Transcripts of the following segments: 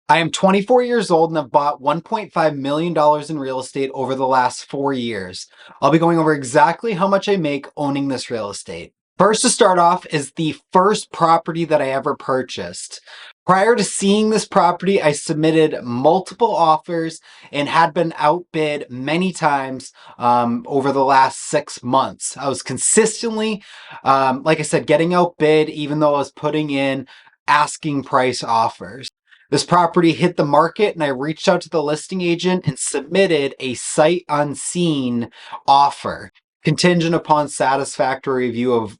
I am 24 years old and have bought $1.5 million in real estate over the last 4 years. I'll be going over exactly how much I make owning this real estate. First, to start off, is the first property that I ever purchased. Prior to seeing this property, I submitted multiple offers and had been outbid many times over the last 6 months. I was consistently, like I said, getting outbid even though I was putting in asking price offers. This property hit the market and I reached out to the listing agent and submitted a sight unseen offer contingent upon satisfactory review of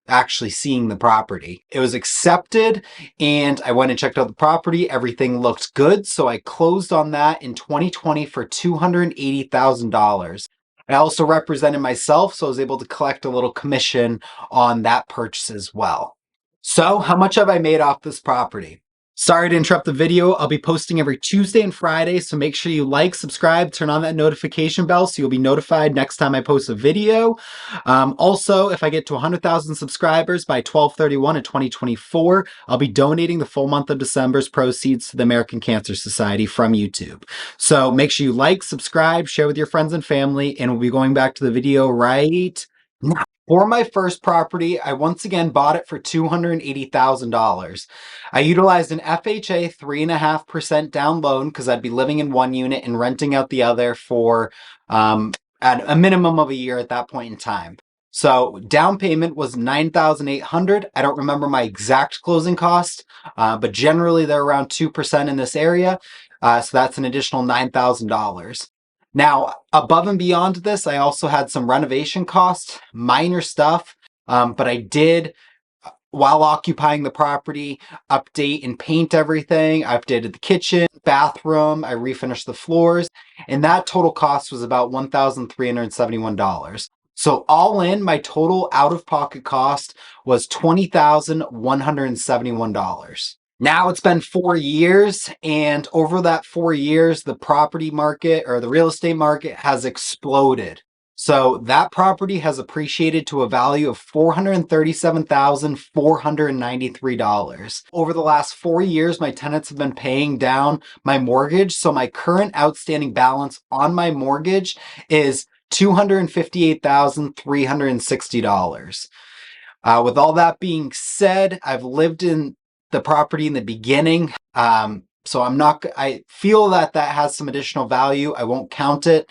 actually seeing the property. It was accepted and I went and checked out the property. Everything looked good. So I closed on that in 2020 for $280,000. I also represented myself, so I was able to collect a little commission on that purchase as well. So how much have I made off this property? Sorry to interrupt the video. I'll be posting every Tuesday and Friday, so make sure you like, subscribe, turn on that notification bell so you'll be notified next time I post a video. Also, if I get to 100,000 subscribers by 12/31 of 2024, I'll be donating the full month of December's proceeds to the American Cancer Society from YouTube. So make sure you like, subscribe, share with your friends and family, and we'll be going back to the video right now. For my first property, I once again bought it for $280,000. I utilized an FHA 3.5% down loan because I'd be living in one unit and renting out the other for at a minimum of a year at that point in time. So down payment was $9,800. I don't remember my exact closing cost, but generally they're around 2% in this area. So that's an additional $9,000. Now, above and beyond this, I also had some renovation costs, minor stuff, but I did, while occupying the property, update and paint everything. I updated the kitchen, bathroom, I refinished the floors, and that total cost was about $1,371. So all in, my total out-of-pocket cost was $20,171. Now it's been 4 years, and over that 4 years, the property market or the real estate market has exploded. So that property has appreciated to a value of $437,493. Over the last 4 years, my tenants have been paying down my mortgage. So my current outstanding balance on my mortgage is $258,360. With all that being said, I've lived in the property in the beginning. So I feel that has some additional value. I won't count it.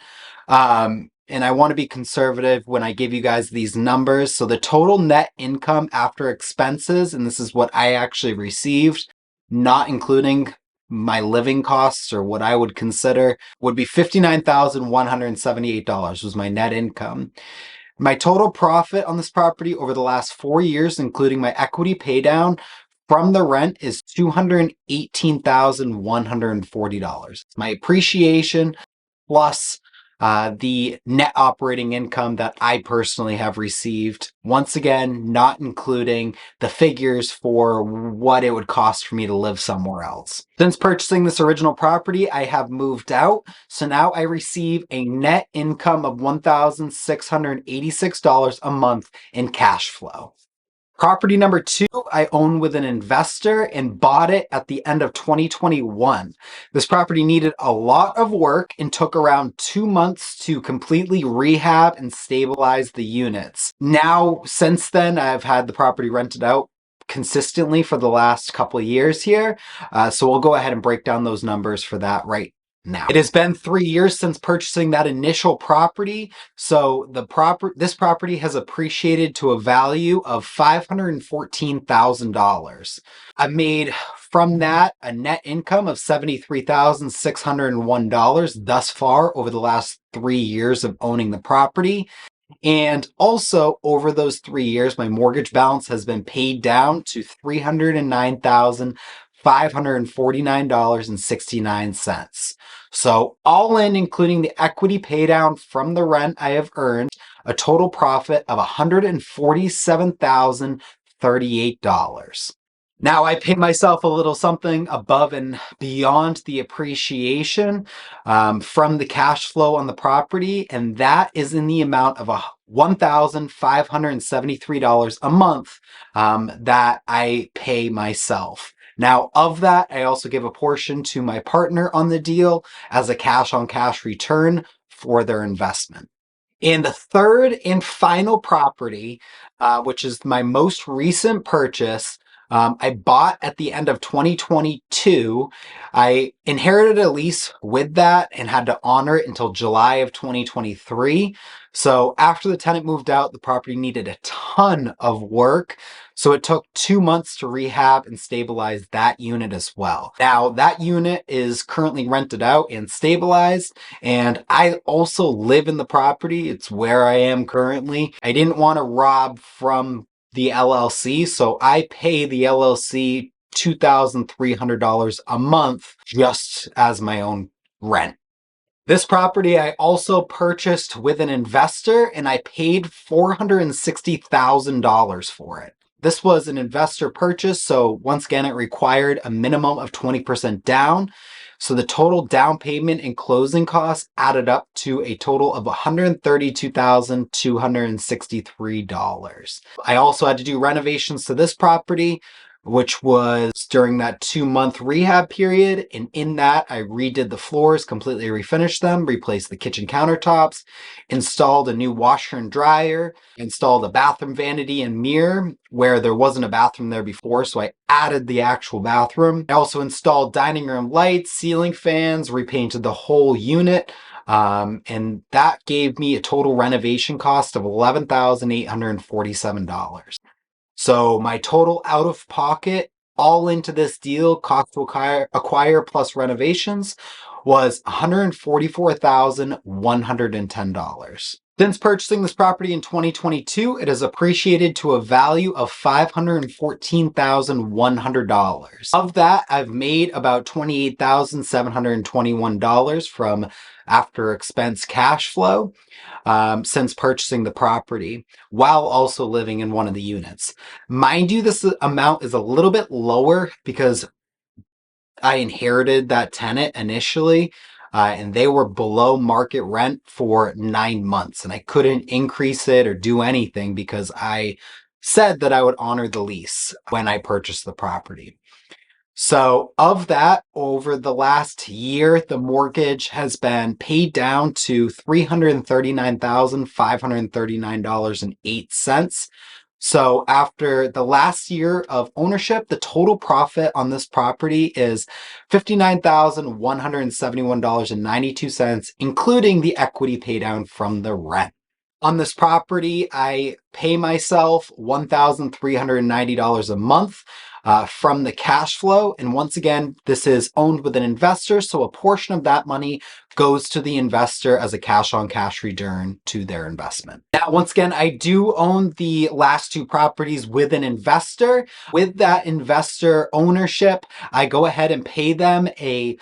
And I want to be conservative when I give you guys these numbers. So the total net income after expenses, and this is what I actually received, not including my living costs or what I would consider, would be $59,178 was my net income. My total profit on this property over the last 4 years, including my equity paydown from the rent, is $218,140. My appreciation plus the net operating income that I personally have received. Once again, not including the figures for what it would cost for me to live somewhere else. Since purchasing this original property, I have moved out. So now I receive a net income of $1,686 a month in cash flow. Property number 2, I own with an investor and bought it at the end of 2021. This property needed a lot of work and took around 2 months to completely rehab and stabilize the units. Now, since then, I've had the property rented out consistently for the last couple of years here. So we'll go ahead and break down those numbers for that right now. It has been 3 years since purchasing that initial property. So this property has appreciated to a value of $514,000. I've made from that a net income of $73,601 thus far over the last 3 years of owning the property. And also over those 3 years, my mortgage balance has been paid down to $309,549.69. So all in, including the equity paydown from the rent, I have earned a total profit of $147,038. Now I pay myself a little something above and beyond the appreciation from the cash flow on the property, and that is in the amount of $1,573 a month that I pay myself. Now, of that, I also give a portion to my partner on the deal as a cash on cash return for their investment. And the third and final property, which is my most recent purchase, I bought at the end of 2022. I inherited a lease with that and had to honor it until July of 2023. So after the tenant moved out, the property needed a ton of work. So it took 2 months to rehab and stabilize that unit as well. Now that unit is currently rented out and stabilized, and I also live in the property. It's where I am currently. I didn't want to rob from the LLC, so I pay the LLC $2,300 a month just as my own rent. This property I also purchased with an investor, and I paid $460,000 for it. This was an investor purchase, so once again, it required a minimum of 20% down. So the total down payment and closing costs added up to a total of $132,263. I also had to do renovations to this property, which was during that 2-month rehab period. And in that, I redid the floors, completely refinished them, replaced the kitchen countertops, installed a new washer and dryer, installed a bathroom vanity and mirror where there wasn't a bathroom there before. So I added the actual bathroom. I also installed dining room lights, ceiling fans, repainted the whole unit. And that gave me a total renovation cost of $11,847. So my total out of pocket, all into this deal, cost to acquire plus renovations, was $144,110. Since purchasing this property in 2022, it has appreciated to a value of $514,100. Of that, I've made about $28,721 from after expense cash flow since purchasing the property, while also living in one of the units. Mind you, this amount is a little bit lower because I inherited that tenant initially, and they were below market rent for 9 months, and I couldn't increase it or do anything because I said that I would honor the lease when I purchased the property. So of that, over the last year, the mortgage has been paid down to $339,539.08. So after the last year of ownership, the total profit on this property is $59,171.92, including the equity paydown from the rent. On this property, I pay myself $1,390 a month from the cash flow. And once again, this is owned with an investor, so a portion of that money goes to the investor as a cash on cash return to their investment. Now, once again, I do own the last 2 properties with an investor. With that investor ownership, I go ahead and pay them a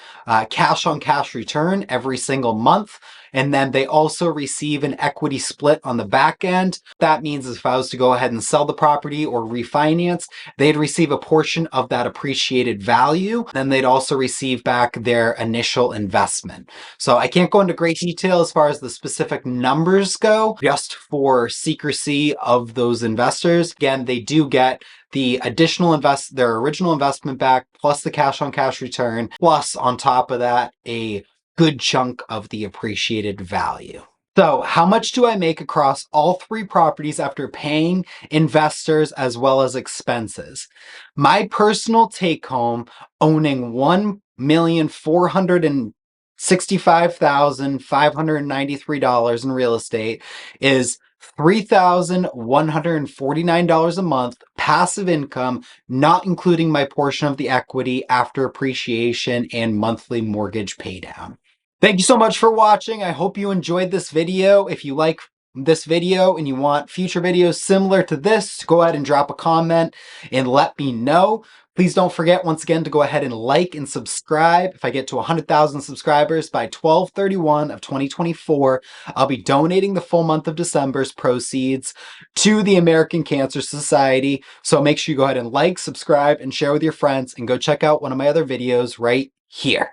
cash on cash return every single month. And then they also receive an equity split on the back end. That means if I was to go ahead and sell the property or refinance, they'd receive a portion of that appreciated value. Then they'd also receive back their initial investment. So I can't go into great detail as far as the specific numbers go, just for secrecy of those investors. Again, they do get the additional their original investment back, plus the cash on cash return, plus on top of that, a good chunk of the appreciated value. So how much do I make across all 3 properties after paying investors as well as expenses? My personal take home owning $1,465,593 in real estate is $3,149 a month passive income, not including my portion of the equity after appreciation and monthly mortgage paydown. Thank you so much for watching. I hope you enjoyed this video. If you like this video and you want future videos similar to this, go ahead and drop a comment and let me know. Please don't forget, once again, to go ahead and like and subscribe. If I get to 100,000 subscribers by 12/31 of 2024, I'll be donating the full month of December's proceeds to the American Cancer Society. So make sure you go ahead and like, subscribe, and share with your friends, and go check out one of my other videos right here.